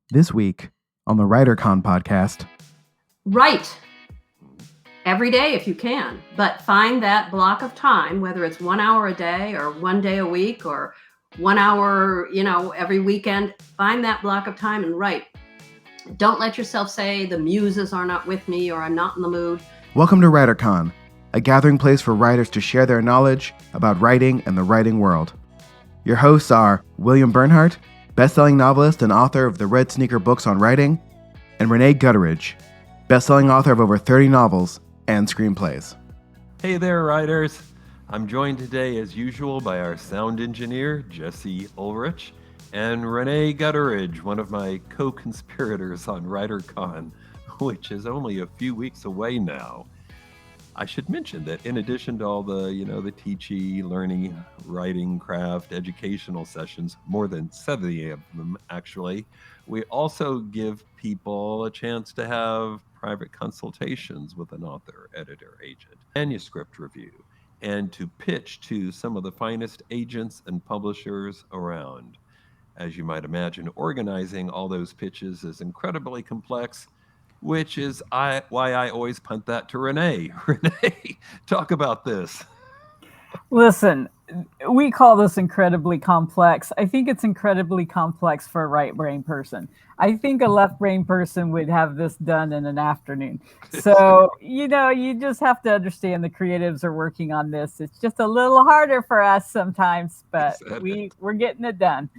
This week on the WriterCon podcast. Write every day if you can, but find that block of time, whether it's 1 hour a day or 1 day a week or 1 hour, every weekend. Find that block of time and write. Don't let yourself say the muses are not with me or I'm not in the mood. Welcome to WriterCon, a gathering place for writers to share their knowledge about writing and the writing world. Your hosts are William Bernhardt, bestselling novelist and author of the Red Sneaker books on writing, and Rene Gutteridge, bestselling author of over 30 novels and screenplays. Hey there, writers. I'm joined today, as usual, by our sound engineer, Jesse Ulrich, and Rene Gutteridge, one of my co-conspirators on WriterCon, which is only a few weeks away now. I should mention that in addition to all the teachy, learning, writing, craft, educational sessions, more than 70 of them actually, we also give people a chance to have private consultations with an author, editor, agent, manuscript review, and to pitch to some of the finest agents and publishers around. As you might imagine, organizing all those pitches is incredibly complex, which is why I always punt that to Rene. Rene, talk about this. Listen, we call this incredibly complex. I think it's incredibly complex for a right brain person. I think a left brain person would have this done in an afternoon. So, you just have to understand the creatives are working on this. It's just a little harder for us sometimes, but we're getting it done.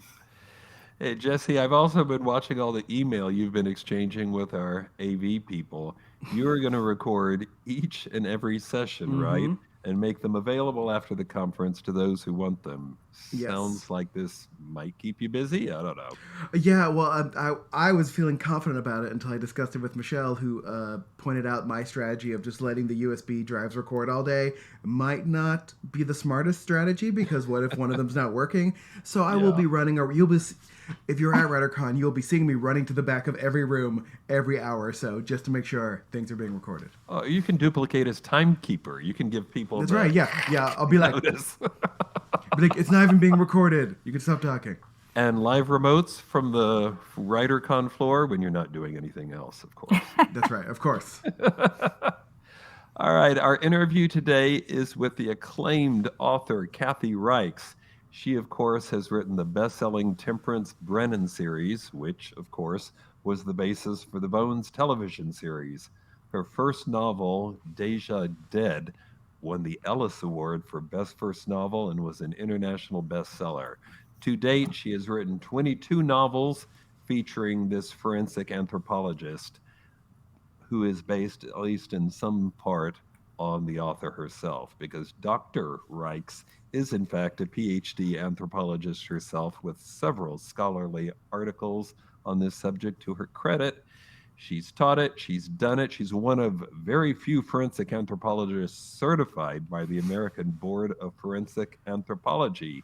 Hey, Jesse, I've also been watching all the email you've been exchanging with our AV people. You're going to record each and every session, right? And make them available after the conference to those who want them. Yes. Sounds like this might keep you busy. I don't know. Yeah, well, I was feeling confident about it until I discussed it with Michelle, who pointed out my strategy of just letting the USB drives record all day might not be the smartest strategy, because what if one of them's not working? So I will be running, if you're at WriterCon, you'll be seeing me running to the back of every room every hour or so just to make sure things are being recorded. Oh, you can duplicate as timekeeper. You can give people. That's right. Yeah. I'll be like, it's not even being recorded. You can stop talking. And live remotes from the WriterCon floor when you're not doing anything else, of course. That's right. Of course. All right. Our interview today is with the acclaimed author, Kathy Reichs. She, of course, has written the best-selling Temperance Brennan series, which, of course, was the basis for the Bones television series. Her first novel, Deja Dead, won the Ellis Award for Best First Novel and was an international bestseller. To date, she has written 22 novels featuring this forensic anthropologist who is based, at least in some part, on the author herself, because Dr. Reichs is in fact a Ph.D. anthropologist herself with several scholarly articles on this subject to her credit. She's taught it, she's done it. She's one of very few forensic anthropologists certified by the American Board of Forensic Anthropology.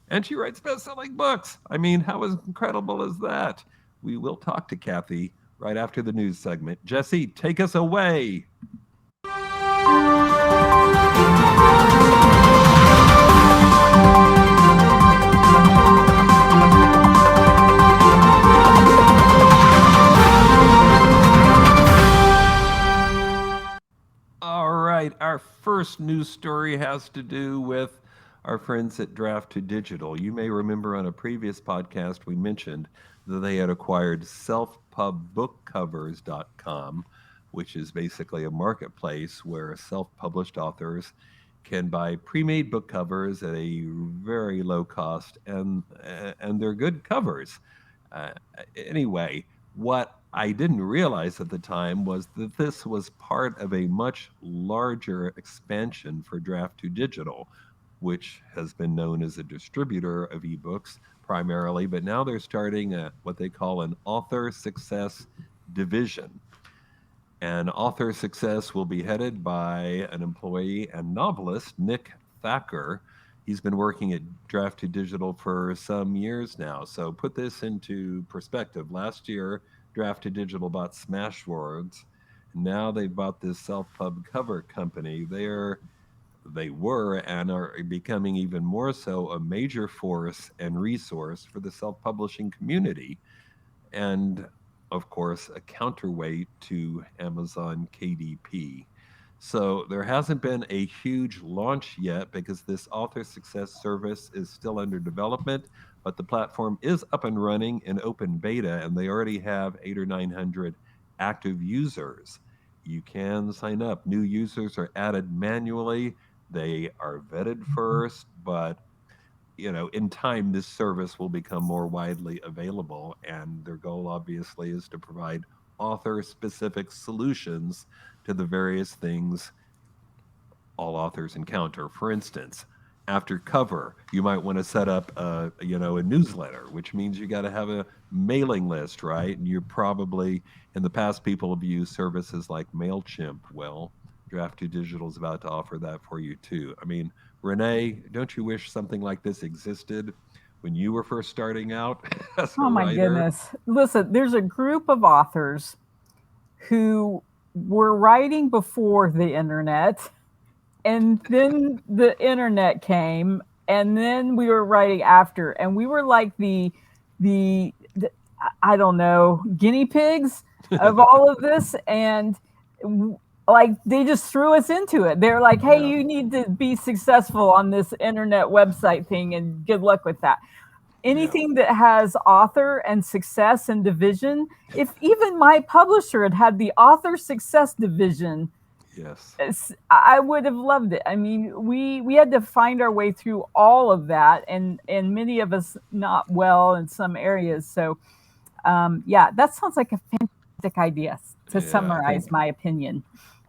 And she writes best-selling books. I mean, how incredible is that? We will talk to Kathy right after the news segment. Jesse, take us away. All right, our first news story has to do with our friends at Draft to Digital. You may remember on a previous podcast we mentioned that they had acquired selfpubbookcovers.com, which is basically a marketplace where self-published authors can buy pre-made book covers at a very low cost, and they're good covers. Anyway, what I didn't realize at the time was that this was part of a much larger expansion for Draft to Digital, which has been known as a distributor of ebooks primarily, but now they're starting what they call an author success division. And author success will be headed by an employee and novelist, Nick Thacker. He's been working at Draft to Digital for some years now. So put this into perspective. Last year, Draft to Digital bought Smashwords. Now they've bought this self-pub cover company. They were and are becoming even more so a major force and resource for the self-publishing community. and of course, a counterweight to Amazon KDP. So there hasn't been a huge launch yet because this author success service is still under development, but the platform is up and running in open beta, and they already have 800 or 900 active users. You can sign up. New users are added manually. They are vetted first, but in time, this service will become more widely available. And their goal, obviously, is to provide author specific solutions to the various things all authors encounter. For instance, after cover, you might want to set up a newsletter, which means you got to have a mailing list, right? And you're probably in the past people have used services like MailChimp. Well, Draft 2 Digital is about to offer that for you too. I mean, Rene, don't you wish something like this existed when you were first starting out as a Oh my writer? goodness. Listen, there's a group of authors who were writing before the internet, and then the internet came, and then we were writing after, and we were like the I don't know, guinea pigs of all of this. And like they just threw us into it. They're like, hey, Yeah. you need to be successful on this internet website thing, and good luck with that. Anything that has author and success and division, if even my publisher had the author success division, Yes. I would have loved it. I mean, we had to find our way through all of that, and many of us not well in some areas. So yeah, that sounds like a fantastic idea to Yeah, I summarize think my opinion.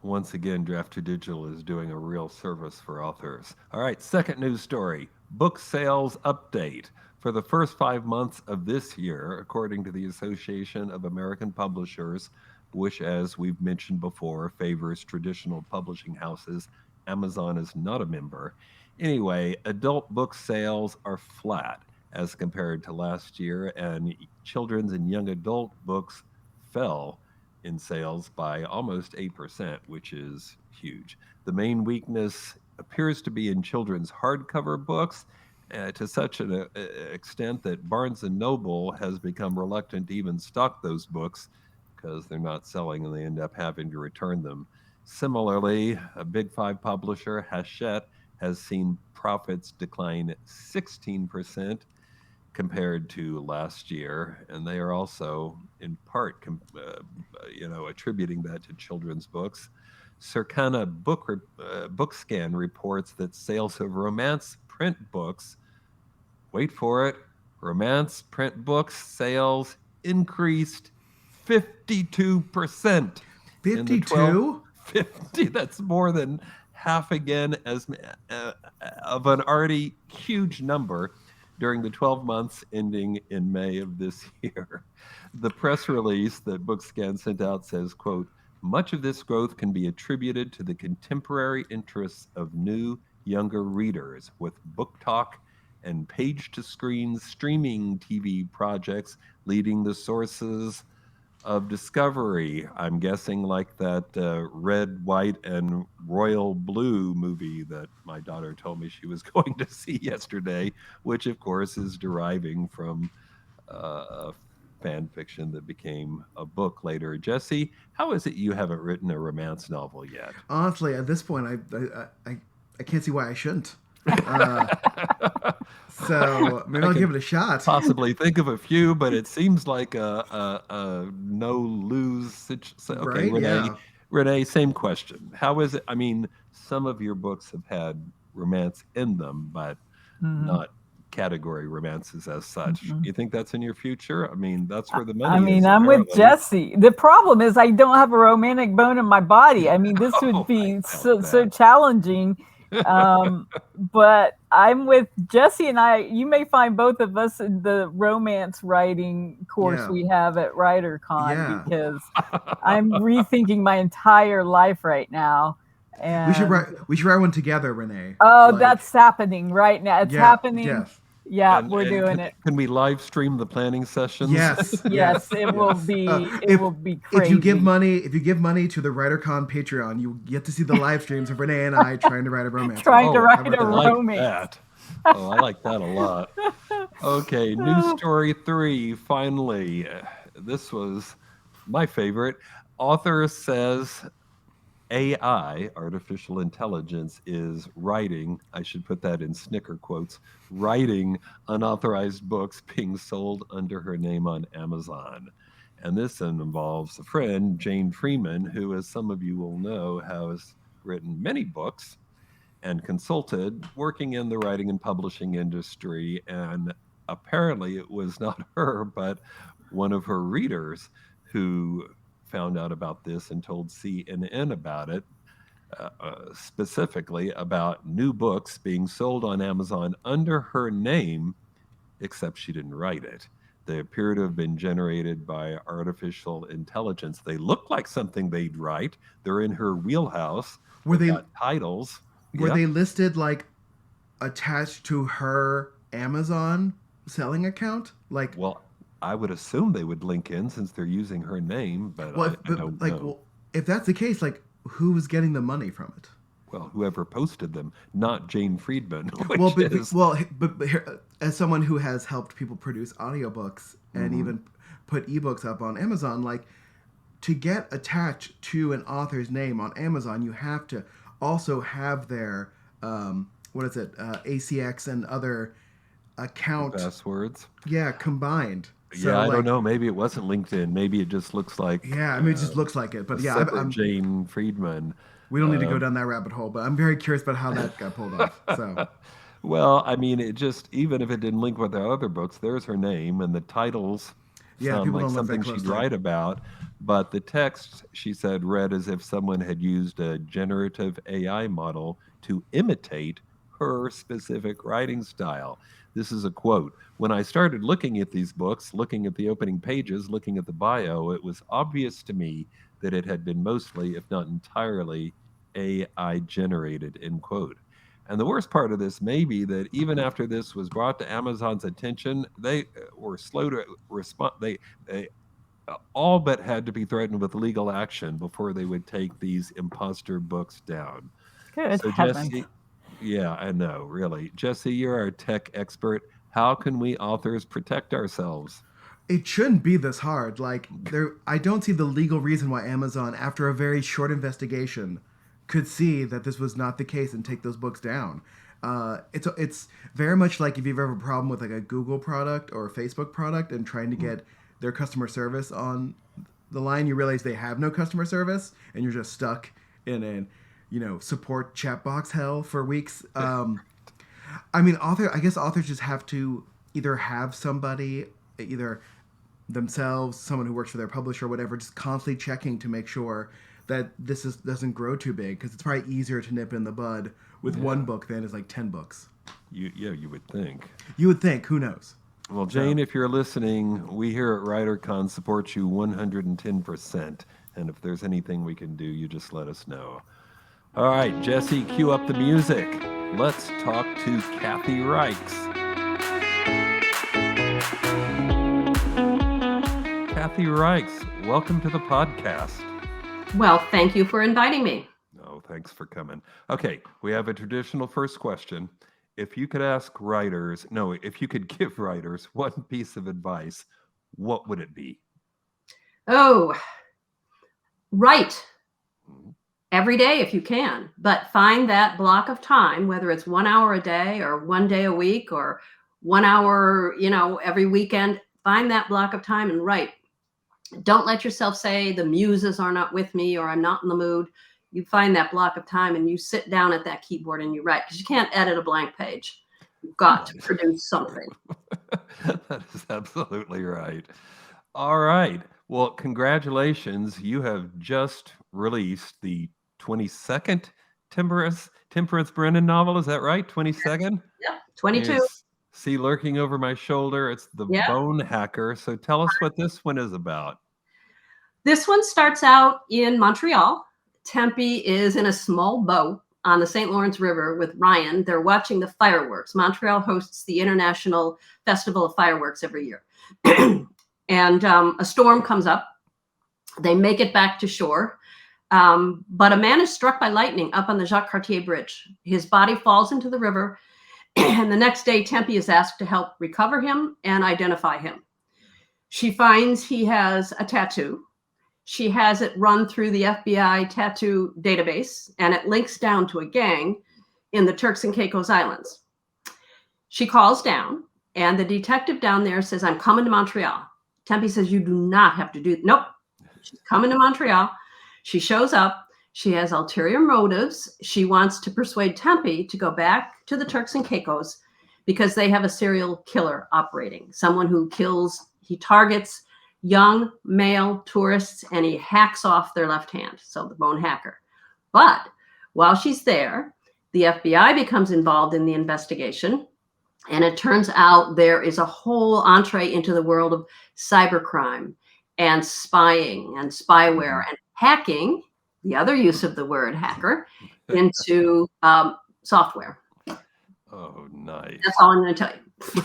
once again, Draft 2 Digital is doing a real service for authors. All right, second news story, book sales update. For the first 5 months of this year, according to the Association of American Publishers, which, as we've mentioned before, favors traditional publishing houses, Amazon is not a member. Anyway, adult book sales are flat as compared to last year, and children's and young adult books fell in sales by almost 8%, which is huge. The main weakness appears to be in children's hardcover books, to such an extent that Barnes and Noble has become reluctant to even stock those books because they're not selling and they end up having to return them. Similarly, a big five publisher, Hachette, has seen profits decline 16% compared to last year, and they are also in part, attributing that to children's books. Circana Bookscan reports that sales of romance print books, wait for it, romance print books sales increased 52% in the 52? 50. That's more than half again as of an already huge number during the 12 months ending in May of this year. The press release that Bookscan sent out says, quote, much of this growth can be attributed to the contemporary interests of new, younger readers with book talk and page-to-screen streaming TV projects leading the sources of discovery. I'm guessing like that red, white, and royal blue movie that my daughter told me she was going to see yesterday, which of course is deriving from a fan fiction that became a book later. Jesse, how is it you haven't written a romance novel yet? Honestly, at this point, I can't see why I shouldn't. So maybe I'll give it a shot. Possibly think of a few, but it seems like a no lose situation. Okay, Right? Rene. Yeah. Rene, same question. How is it? I mean, some of your books have had romance in them, but not category romances as such. You think that's in your future? I mean, that's where the money is. I mean, I'm with apparently. Jesse. The problem is I don't have a romantic bone in my body. I mean, this would be so challenging. But I'm with Jesse, and you may find both of us in the romance writing course we have at WriterCon, because I'm rethinking my entire life right now. And we should write one together, Rene. Oh, that's happening right now. It's happening. Yes. Yeah, we're doing it. Can we live stream the planning sessions? Yes. Yes, it will be. It will be crazy. If you give money to the WriterCon Patreon, you get to see the live streams of Rene and I trying to write a romance. Trying to write a romance. That. Oh, I like that a lot. Okay, news story 3. Finally, this was my favorite. Author says AI, artificial intelligence, is writing, I should put that in snicker quotes, writing unauthorized books being sold under her name on Amazon. And this involves a friend, Jane Freeman, who, as some of you will know, has written many books and consulted working in the writing and publishing industry. And apparently it was not her, but one of her readers who found out about this and told CNN about it, specifically about new books being sold on Amazon under her name, except she didn't write it. They appear to have been generated by artificial intelligence. They look like something they'd write. They're in her wheelhouse. Were They've they got titles. were Yeah. they listed like attached to her Amazon selling account? Like, Well, I would assume they would link in since they're using her name, but well, I don't know. well, if that's the case, like, who was getting the money from it? Well, whoever posted them, not Jane Friedman, which Well, is but here, as someone who has helped people produce audiobooks and even put ebooks up on Amazon, like, to get attached to an author's name on Amazon, you have to also have their ACX and other account passwords. combined. Yeah, I don't know. Maybe it wasn't LinkedIn. Maybe it just looks like Yeah, I mean, it just looks like it. But a yeah, separate Jane Friedman. we don't need to go down that rabbit hole. But I'm very curious about how that got pulled off. So Well, I mean, it just, even if it didn't link with her other books, there's her name, and the titles Yeah, sound people like don't look that something she'd closely. write about. But the text, she said, read as if someone had used a generative AI model to imitate her specific writing style. This is a quote. When I started looking at these books, looking at the opening pages, looking at the bio, it was obvious to me that it had been mostly, if not entirely, AI generated, end quote. And the worst part of this may be that even after this was brought to Amazon's attention, they were slow to respond. They all but had to be threatened with legal action before they would take these imposter books down. Good So, heavens. Jesse, yeah, I know, really. Jesse, you're our tech expert. How can we authors protect ourselves? it shouldn't be this hard. Like, I don't see the legal reason why Amazon, after a very short investigation, could see that this was not the case and take those books down. It's very much like if you've ever a problem with like a Google product or a Facebook product and trying to get their customer service on the line, you realize they have no customer service and you're just stuck in an support chat box hell for weeks. I mean, I guess authors just have to either have somebody, either themselves, someone who works for their publisher or whatever, just constantly checking to make sure that doesn't grow too big, because it's probably easier to nip in the bud with one book than is like 10 books. You would think. You would think. Who knows? Well, Jane, if you're listening, we here at WriterCon support you 110%. And if there's anything we can do, you just let us know. All right, Jesse, cue up the music. Let's talk to Kathy Reichs. Kathy Reichs, welcome to the podcast. Well, thank you for inviting me. Oh, thanks for coming. Okay, we have a traditional first question. If you could give writers one piece of advice, what would it be? Oh, write every day if you can, but find that block of time, whether it's 1 hour a day or 1 day a week or 1 hour, every weekend. Find that block of time and write. Don't let yourself say the muses are not with me or I'm not in the mood. You find that block of time and you sit down at that keyboard and you write, because you can't edit a blank page. You've got to produce something. That is absolutely right. All right. Well, congratulations. You have just released the 22nd Temperance Brennan novel. Is that right? 22nd? Yeah, 22. See lurking over my shoulder. It's The Bone Hacker. So tell us what this one is about. This one starts out in Montreal. Tempe is in a small boat on the St. Lawrence River with Ryan. They're watching the fireworks. Montreal hosts the International Festival of Fireworks every year. And a storm comes up. They make it back to shore. But a man is struck by lightning up on the Jacques Cartier Bridge. His body falls into the river. And the next day, Tempe is asked to help recover him and identify him. She finds he has a tattoo. She has it run through the FBI tattoo database, and it links down to a gang in the Turks and Caicos Islands. She calls down, and the detective down there says, I'm coming to Montreal. Tempe says, you do not have to do, nope. She's coming to Montreal. She shows up. She has ulterior motives. She wants to persuade Tempe to go back to the Turks and Caicos because they have a serial killer operating, someone who he targets young male tourists and he hacks off their left hand, so the bone hacker. But while she's there, the FBI becomes involved in the investigation, and it turns out there is a whole entree into the world of cybercrime and spying and spyware and hacking, the other use of the word hacker, into software. Oh, nice. That's all I'm going to tell you.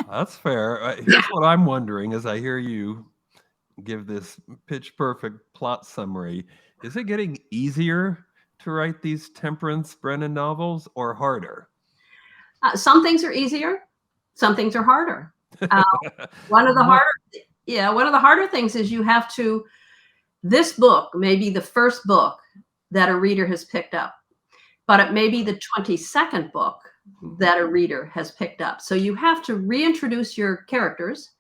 That's fair. Here's what I'm wondering as I hear you give this pitch perfect plot summary. Is it getting easier to write these Temperance Brennan novels or harder? Some things are easier. Some things are harder. One of the harder things is you have to, this book may be the first book that a reader has picked up, but it may be the 22nd book that a reader has picked up. So you have to reintroduce your characters,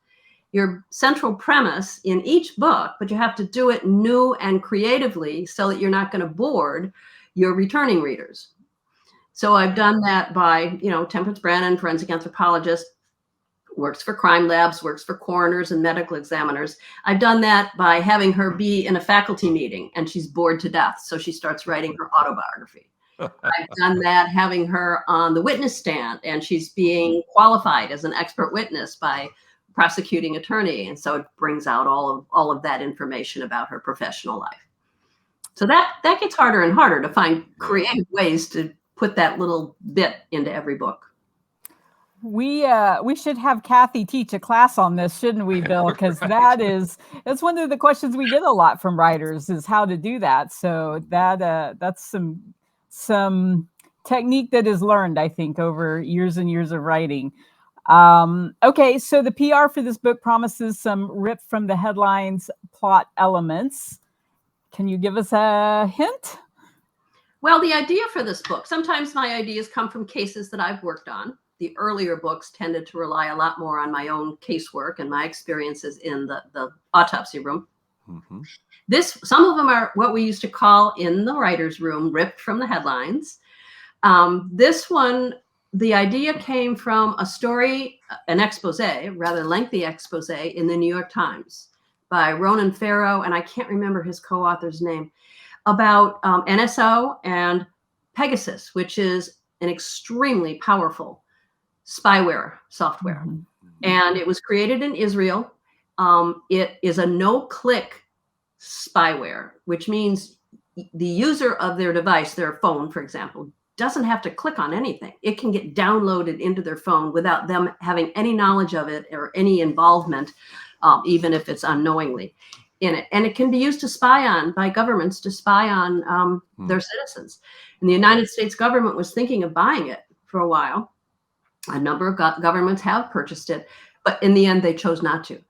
your central premise in each book, but you have to do it new and creatively so that you're not going to board your returning readers. So I've done that by, Temperance Brennan, forensic anthropologist, works for crime labs, works for coroners and medical examiners. I've done that by having her be in a faculty meeting and she's bored to death. So she starts writing her autobiography. I've done that having her on the witness stand and she's being qualified as an expert witness by prosecuting attorney. And so it brings out all of that information about her professional life. So that gets harder and harder to find creative ways to put that little bit into every book. We should have Kathy teach a class on this, shouldn't we, Bill? Because that's one of the questions we get a lot from writers is how to do that. So that's some technique that is learned, I think, over years and years of writing. Okay, so the PR for this book promises some rip from the headlines plot elements. Can you give us a hint? Well, the idea for this book, sometimes my ideas come from cases that I've worked on. The earlier books tended to rely a lot more on my own casework and my experiences in the autopsy room. Mm-hmm. Some of them are what we used to call in the writer's room, ripped from the headlines. This one, the idea came from a story, an expose, rather lengthy expose in the New York Times by Ronan Farrow, and I can't remember his co-author's name, about NSO and Pegasus, which is an extremely powerful spyware software. Mm-hmm. And it was created in Israel. It is a no-click spyware, which means the user of their device, their phone, for example, doesn't have to click on anything. It can get downloaded into their phone without them having any knowledge of it or any involvement, even if it's unknowingly in it. And it can be used to spy on by governments to spy on their citizens. And the United States government was thinking of buying it for a while. A number of governments have purchased it, but in the end, they chose not to.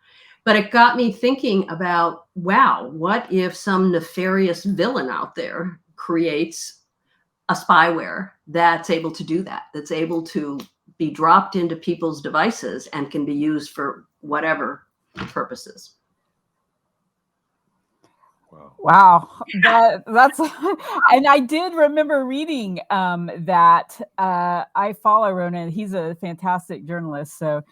But it got me thinking about, wow, what if some nefarious villain out there creates a spyware that's able to do that, that's able to be dropped into people's devices and can be used for whatever purposes. Wow, that's, and I did remember reading that. I follow Rene. He's a fantastic journalist. So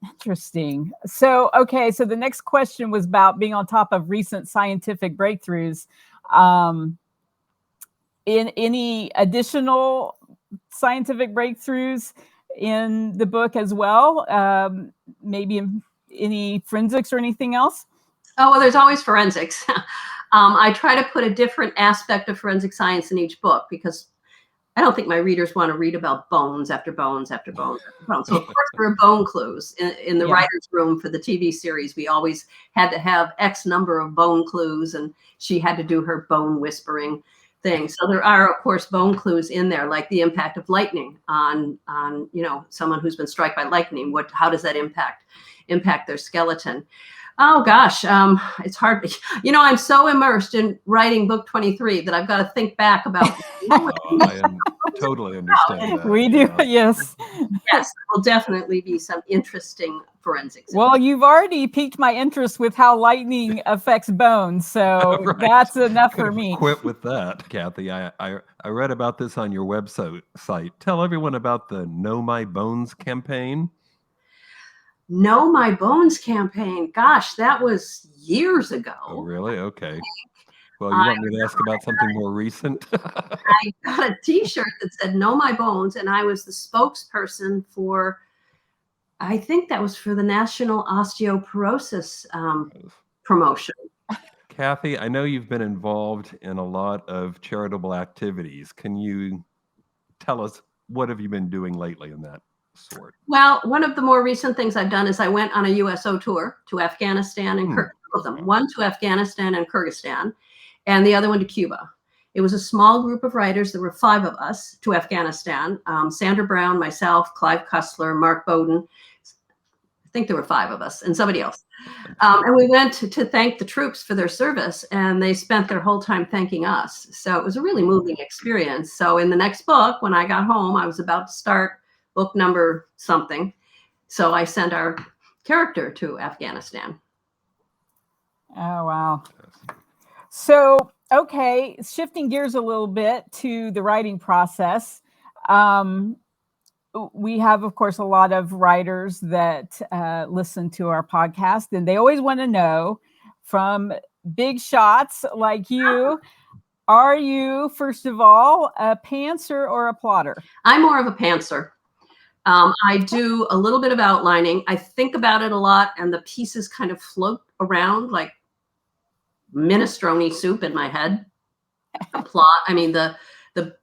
interesting. So, okay. So the next question was about being on top of recent scientific breakthroughs. In any additional scientific breakthroughs in the book as well? Maybe any forensics or anything else? Oh, well, there's always forensics. I try to put a different aspect of forensic science in each book because I don't think my readers want to read about bones after bones after bones after bones. So, of course, there are bone clues. In the writer's room for the TV series, we always had to have X number of bone clues, and she had to do her bone whispering. things. So there are, of course, bone clues in there, like the impact of lightning on someone who's been struck by lightning. How does that impact their skeleton? Oh gosh, it's hard. I'm so immersed in writing book 23 that I've got to think back about. I totally understand that. We do, yes. Yes, there will definitely be some interesting forensics. Well, you've already piqued my interest with how lightning affects bones, so Right. that's enough for me. Quit with that, Kathy. I read about this on your website. Tell everyone about the Know My Bones campaign. Know My Bones campaign. Gosh, that was years ago. Oh, really? Okay. Well, you want me to ask about something more recent? I got a T-shirt that said "Know My Bones," and I was the spokesperson for. I think that was for the National Osteoporosis promotion. Kathy, I know you've been involved in a lot of charitable activities. Can you tell us what have you been doing lately in that sort? Well, one of the more recent things I've done is I went on a USO tour to Afghanistan and Kyrgyzstan. One to Afghanistan and Kyrgyzstan, and the other one to Cuba. It was a small group of writers. There were 5 of us to Afghanistan. Sandra Brown, myself, Clive Cussler, Mark Bowden. I think there were 5 of us and somebody else. And we went to thank the troops for their service, and they spent their whole time thanking us. So it was a really moving experience. So in the next book, when I got home, I was about to start book number something. So I sent our character to Afghanistan. Oh, wow. So, okay, shifting gears a little bit to the writing process. We have, of course, a lot of writers that listen to our podcast, and they always want to know from big shots like you, are you, first of all, a pantser or a plotter? I'm more of a pantser. I do a little bit of outlining. I think about it a lot, and the pieces kind of float around like minestrone soup in my head. The plot, I mean, the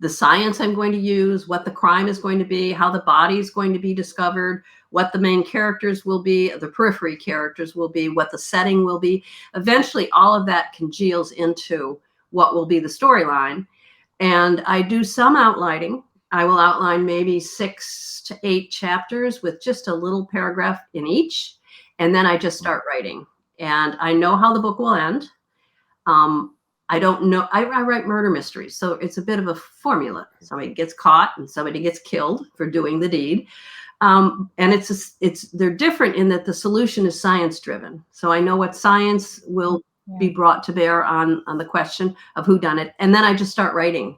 science I'm going to use, what the crime is going to be, how the body is going to be discovered, what the main characters will be, the periphery characters will be, what the setting will be. Eventually, all of that congeals into what will be the storyline. And I do some outlining. I will outline maybe 6 to 8 chapters with just a little paragraph in each. And then I just start writing. And I know how the book will end. I don't know. I write murder mysteries, so it's a bit of a formula. Somebody gets caught and somebody gets killed for doing the deed. And they're different in that the solution is science driven. So I know what science will be brought to bear on the question of who done it. And then I just start writing.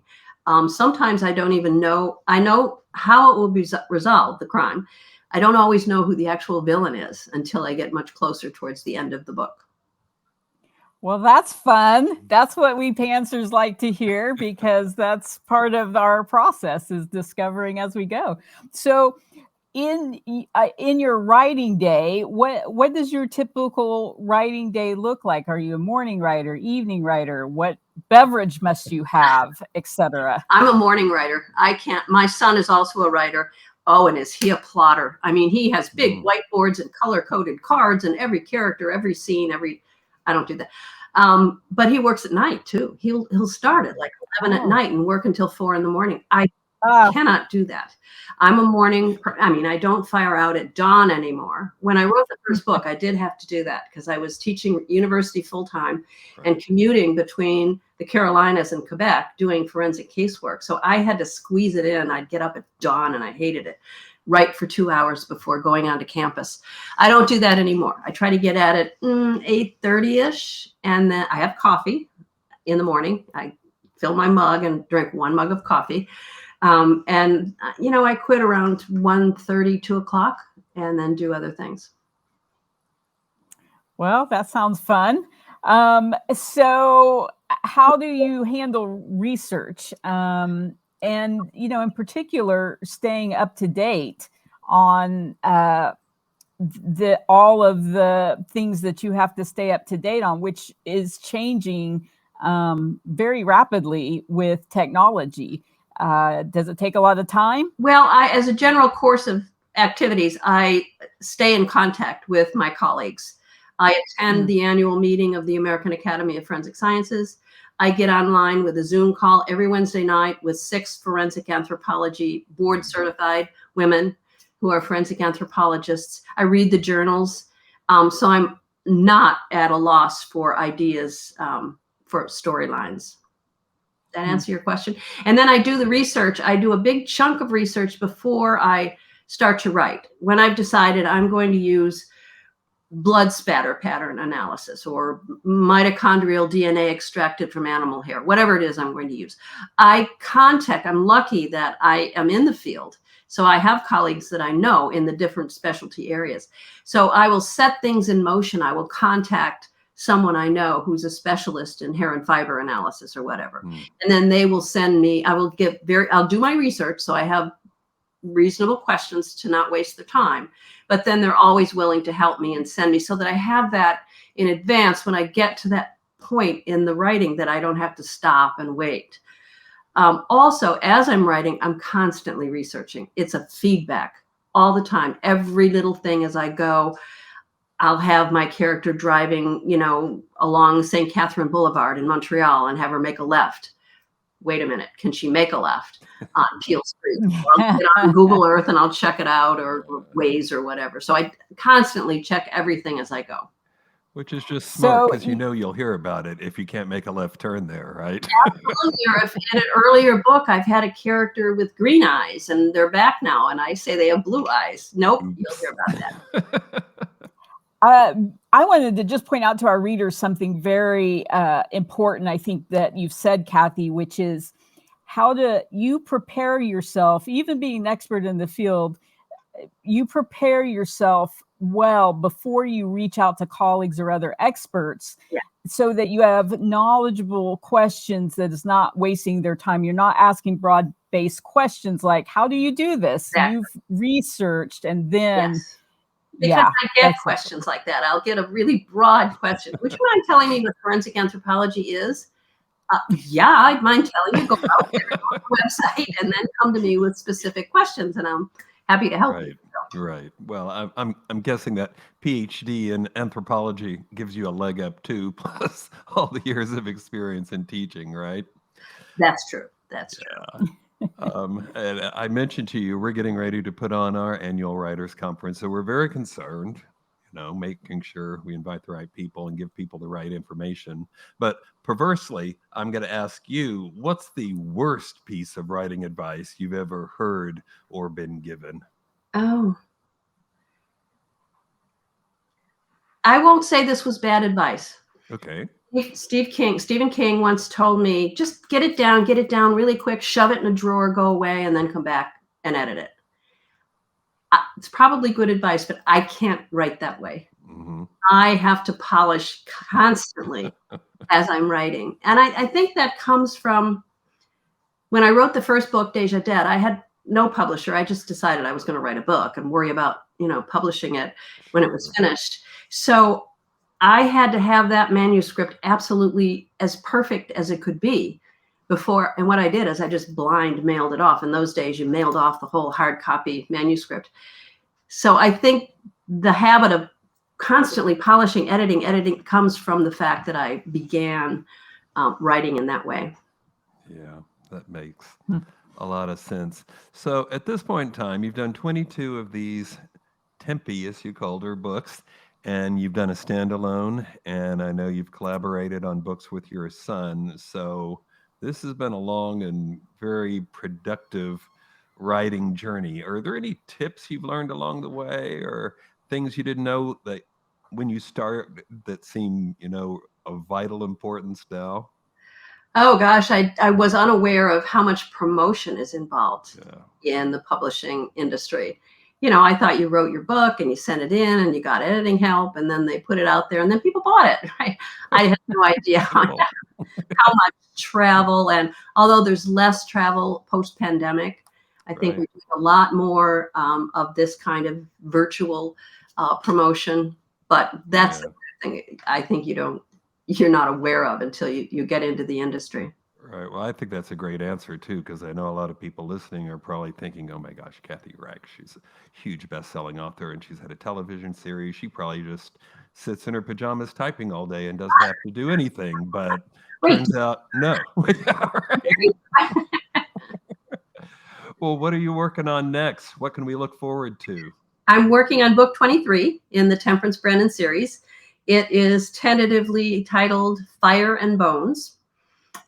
Sometimes I don't even know. I know how it will be resolved, the crime. I don't always know who the actual villain is until I get much closer towards the end of the book. Well, that's fun. That's what we pantsers like to hear, because that's part of our process, is discovering as we go. So in your writing day, what does your typical writing day look like? Are you a morning writer, evening writer? What beverage must you have, etc.? I'm a morning writer. My son is also a writer. Oh, and is he a plotter? I mean, he has big whiteboards and color-coded cards and every character, every scene, I don't do that. But he works at night too. He'll start at like 11 at night and work until 4 in the morning. I cannot do that. I'm a morning, I don't fire out at dawn anymore. When I wrote the first book, I did have to do that because I was teaching university full-time and commuting between the Carolinas and Quebec doing forensic casework. So I had to squeeze it in. I'd get up at dawn and I hated it. Write for 2 hours before going onto campus. I don't do that anymore. I try to get at it 8:30ish, and then I have coffee in the morning. I fill my mug and drink 1 mug of coffee. I quit around 1:30, 2 o'clock, and then do other things. Well, that sounds fun. So how do you handle research? And, in particular, staying up to date on all of the things that you have to stay up to date on, which is changing very rapidly with technology. Does it take a lot of time? Well, as a general course of activities, I stay in contact with my colleagues. I attend the annual meeting of the American Academy of Forensic Sciences. I get online with a Zoom call every Wednesday night with 6 forensic anthropology board certified women who are forensic anthropologists. I read the journals. So I'm not at a loss for ideas for storylines. That answer your question? And then I do the research. I do a big chunk of research before I start to write. When I've decided I'm going to use blood spatter pattern analysis or mitochondrial DNA extracted from animal hair, whatever it is I'm going to use, I'm lucky that I am in the field. So I have colleagues that I know in the different specialty areas. So I will set things in motion. I will contact someone I know who's a specialist in hair and fiber analysis or whatever. And then they will send me, I'll do my research. So I have reasonable questions to not waste their time, but then they're always willing to help me and send me so that I have that in advance when I get to that point in the writing that I don't have to stop and wait. Also, as I'm writing, I'm constantly researching. It's a feedback all the time, every little thing as I go. I'll have my character driving, along St. Catherine Boulevard in Montreal and have her make a left. Wait a minute, can she make a left on Peel Street? I'll get on Google Earth and I'll check it out or Waze or whatever. So I constantly check everything as I go. Which is just smart because you'll hear about it if you can't make a left turn there, right? Absolutely. Or if in an earlier book I've had a character with green eyes and they're back now and I say they have blue eyes. Nope, you'll hear about that. I wanted to just point out to our readers something very important, I think, that you've said, Kathy, which is how do you prepare yourself, even being an expert in the field, you prepare yourself well before you reach out to colleagues or other experts so that you have knowledgeable questions that is not wasting their time. You're not asking broad-based questions like, how do you do this? Exactly. You've researched and then... Yes. Because I get questions like that. I'll get a really broad question. Would you mind telling me what forensic anthropology is? Yeah, I'd mind telling you. Go out there, go to the website, and then come to me with specific questions, and I'm happy to help you. Right. Well, I'm guessing that Ph.D. in anthropology gives you a leg up too, plus all the years of experience in teaching, right? That's true. That's true. And I mentioned to you, we're getting ready to put on our annual writers conference. So we're very concerned, making sure we invite the right people and give people the right information. But perversely, I'm going to ask you, what's the worst piece of writing advice you've ever heard or been given? Oh, I won't say this was bad advice. Okay. Stephen King once told me, just get it down really quick, shove it in a drawer, go away, and then come back and edit it. It's probably good advice, but I can't write that way. Mm-hmm. I have to polish constantly as I'm writing. And I think that comes from when I wrote the first book, Deja Dead, I had no publisher. I just decided I was going to write a book and worry about, publishing it when it was finished. So I had to have that manuscript absolutely as perfect as it could be before. And what I did is I just blind mailed it off. In those days, you mailed off the whole hard copy manuscript. So I think the habit of constantly polishing, editing comes from the fact that I began writing in that way. Yeah, that makes a lot of sense. So at this point in time, you've done 22 of these Tempe, as you called her, books. And you've done a standalone, and I know you've collaborated on books with your son. So this has been a long and very productive writing journey. Are there any tips you've learned along the way or things you didn't know that when you start that seem, of vital importance now? Oh, gosh, I was unaware of how much promotion is involved in the publishing industry. I thought you wrote your book and you sent it in and you got editing help and then they put it out there and then people bought it, right? I had no idea how much travel, and although there's less travel post-pandemic, I think we do a lot more of this kind of virtual promotion, but that's the thing I think you're not aware of until you get into the industry. Right. Well, I think that's a great answer, too, because I know a lot of people listening are probably thinking, oh, my gosh, Kathy Reichs, she's a huge best-selling author, and she's had a television series. She probably just sits in her pajamas typing all day and doesn't have to do anything, but Wait. turns out, no. All right. Well, what are you working on next? What can we look forward to? I'm working on book 23 in the Temperance Brennan series. It is tentatively titled Fire and Bones.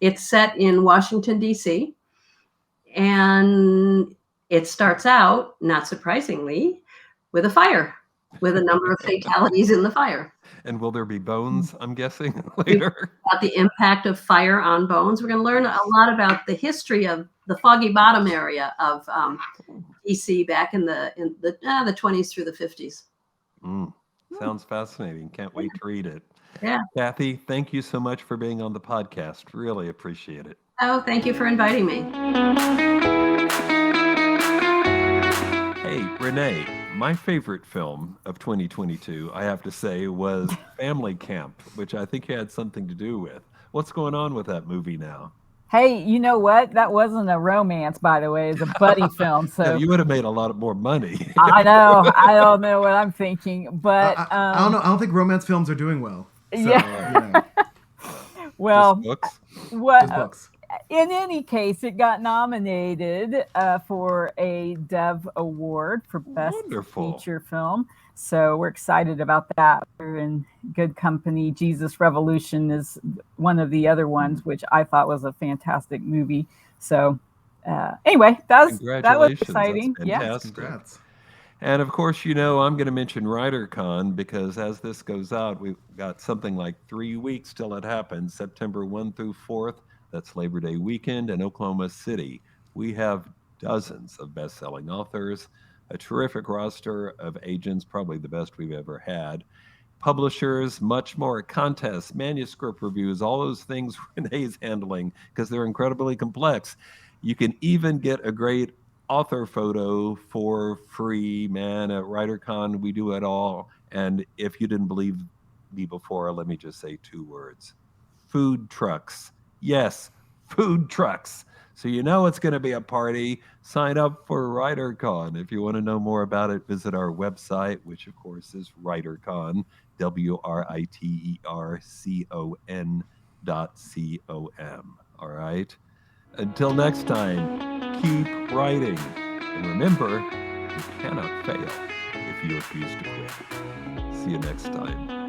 It's set in Washington, D.C., and it starts out, not surprisingly, with a fire, with a number of fatalities in the fire. And will there be bones, I'm guessing, later? About the impact of fire on bones. We're going to learn a lot about the history of the Foggy Bottom area of DC back in the 20s through the 50s. Sounds fascinating. Can't wait to read it. Yeah. Kathy, thank you so much for being on the podcast. Really appreciate it. Oh, thank you for inviting me. Hey, Rene, my favorite film of 2022, I have to say, was Family Camp, which I think you had something to do with. What's going on with that movie now? Hey, you know what? That wasn't a romance, by the way. It's a buddy film. So No, you would have made a lot more money. I know. I don't know what I'm thinking, but I don't know. I don't think romance films are doing well. So, yeah. Well, Just books? what? Just books. In any case, it got nominated for a Dove Award for Best Wonderful. Feature Film. So we're excited about that. We're in good company. Jesus Revolution is one of the other ones, which I thought was a fantastic movie. So anyway, that was exciting. That's fantastic. Congrats. And of course, you know, I'm going to mention WriterCon because as this goes out, we've got something like 3 weeks till it happens, September 1 through 4th. That's Labor Day weekend in Oklahoma City. We have dozens of best-selling authors, a terrific roster of agents, probably the best we've ever had, publishers, much more, contests, manuscript reviews, all those things Renee's handling because they're incredibly complex. You can even get a great author photo for free, man. At WriterCon, we do it all. And if you didn't believe me before, let me just say 2 words. Food trucks. Yes, food trucks. So you know it's going to be a party. Sign up for WriterCon. If you want to know more about it, visit our website, which of course is WriterCon, WriterCon.com. All right. Until next time, keep writing. And remember, you cannot fail if you refuse to quit. See you next time.